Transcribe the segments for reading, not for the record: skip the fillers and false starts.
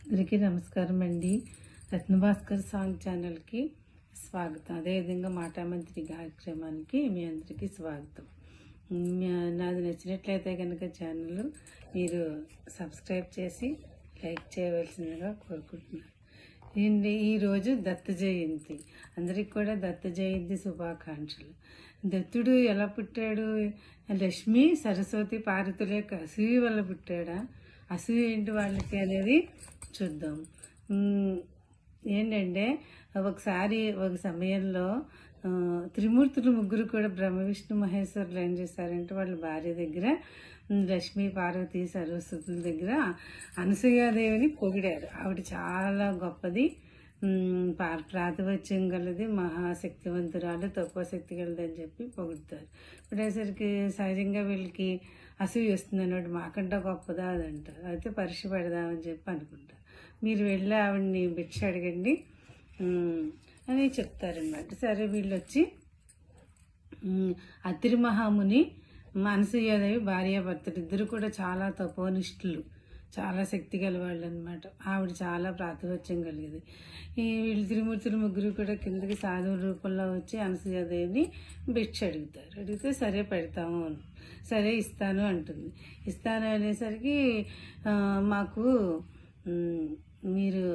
అందరికీ నమస్కారం అండి. రత్నభాస్కర్ సాంగ్ ఛానల్కి స్వాగతం. అదేవిధంగా మాటామంత్రి కార్యక్రమానికి మీ అందరికీ స్వాగతం. నాది నచ్చినట్లయితే కనుక ఛానల్ మీరు సబ్స్క్రైబ్ చేసి లైక్ చేయవలసిందిగా కోరుకుంటున్నాను. ఈరోజు దత్త జయంతి. అందరికి కూడా దత్త జయంతి శుభాకాంక్షలు. దత్తుడు ఎలా పుట్టాడు? లక్ష్మి సరస్వతి పార్వతుల యొక్క అసూయ వల్ల పుట్టాడా? అసూయ ఏంటి వాళ్ళకి అనేది చూద్దాం. ఏంటంటే ఒకసారి ఒక సమయంలో త్రిమూర్తులు ముగ్గురు కూడా బ్రహ్మ విష్ణు మహేశ్వరులు ఏం చేశారంటే వాళ్ళ భార్య దగ్గర లక్ష్మీ పార్వతి సరస్వతుల దగ్గర అనసూయాదేవిని పొగిడారు. ఆవిడ చాలా గొప్పది, ప్రాతిపత్యం గలది, మహాశక్తివంతురాలు, తపోశక్తి గలది అని చెప్పి పొగుడుతారు. ఇప్పుడేసరికి సహజంగా వీళ్ళకి అసూయ వస్తుంది అన్నట్టు, మాకంటే గొప్పదా అది అంటారు. అయితే పరీక్ష పెడదామని చెప్పి అనుకుంటారు. మీరు వెళ్ళి ఆవిడని భిక్ష అడగండి అని చెప్తారనమాట. సరే వీళ్ళు వచ్చి అత్రి మహాముని అనసూయాదేవి భార్యాభర్తలు ఇద్దరు కూడా చాలా తపోనిష్ఠులు, చాలా శక్తి గల వాళ్ళు అనమాట. ఆవిడ చాలా ప్రాతిపత్యం కలిగేది. వీళ్ళు త్రిమూర్తులు ముగ్గురు కూడా కిందకి సాధువు రూపంలో వచ్చి అనసూయాదేవిని భిక్ష అడుగుతారు. అడిగితే సరే పెడతాము, సరే ఇస్తాను అంటుంది. ఇస్తాను అనేసరికి మాకు మీరు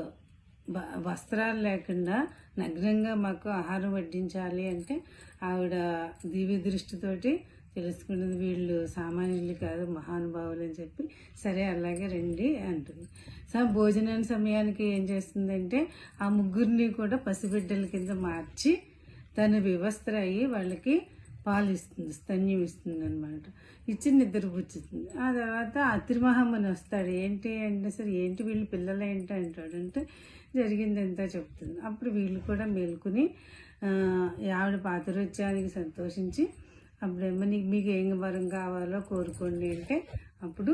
వస్త్రాలు లేకుండా నగ్నంగా మాకు ఆహారం వడ్డించాలి అంటే ఆవిడ దివ్య దృష్టితోటి తెలుసుకున్నది వీళ్ళు సామాన్యులు కాదు, మహానుభావులు అని చెప్పి సరే అలాగే రండి అంటుంది. భోజనం సమయానికి ఏం చేస్తుందంటే ఆ ముగ్గురిని కూడా పసిబిడ్డల కింద మార్చి తన వివస్త్ర అయ్యి వాళ్ళకి పాలు ఇస్తుంది, స్తన్యం ఇస్తుంది అనమాట. ఇచ్చి నిద్రపుచ్చుతుంది. ఆ తర్వాత అత్రిమహాముని వస్తాడు. ఏంటి అంటే సరే ఏంటి వీళ్ళు పిల్లలు ఏంటి అంటాడంటే జరిగింది ఎంతో చెప్తుంది. అప్పుడు వీళ్ళు కూడా మేల్కొని ఆవిడ పాతిరోత్యానికి సంతోషించి అప్పుడేమో మీకు ఏం వరం కావాలో కోరుకోండి అంటే అప్పుడు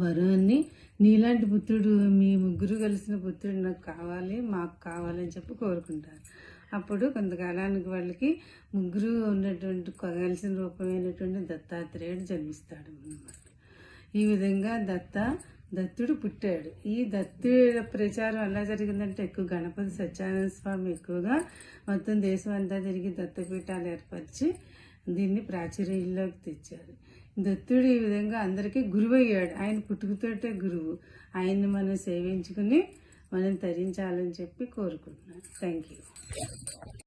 వరాన్ని నీలాంటి పుత్రుడు, మీ ముగ్గురు కలిసిన పుత్రుడు నాకు కావాలి, మాకు కావాలని చెప్పి కోరుకుంటారు. అప్పుడు కొంతకాలానికి వాళ్ళకి ముగ్గురు ఉన్నటువంటి కలిసిన రూపమైనటువంటి దత్తాత్రేయుడు జన్మిస్తాడు అన్నమాట. ఈ విధంగా దత్తుడు పుట్టాడు. ఈ దత్తుడి ప్రచారం ఎలా జరిగిందంటే ఎక్కువ గణపతి సత్యానంద స్వామి ఎక్కువగా మొత్తం దేశం అంతా తిరిగి దత్తపీఠాలు ఏర్పరిచి దీన్ని ప్రాచుర్యంలోకి తెచ్చారు. దత్తుడు ఈ విధంగా అందరికీ గురువు అయ్యాడు. ఆయన పుట్టుకతోటే గురువు. ఆయన్ని మనం సేవించుకుని మనం తరించాలని చెప్పి కోరుకుంటున్నాను. Thank you.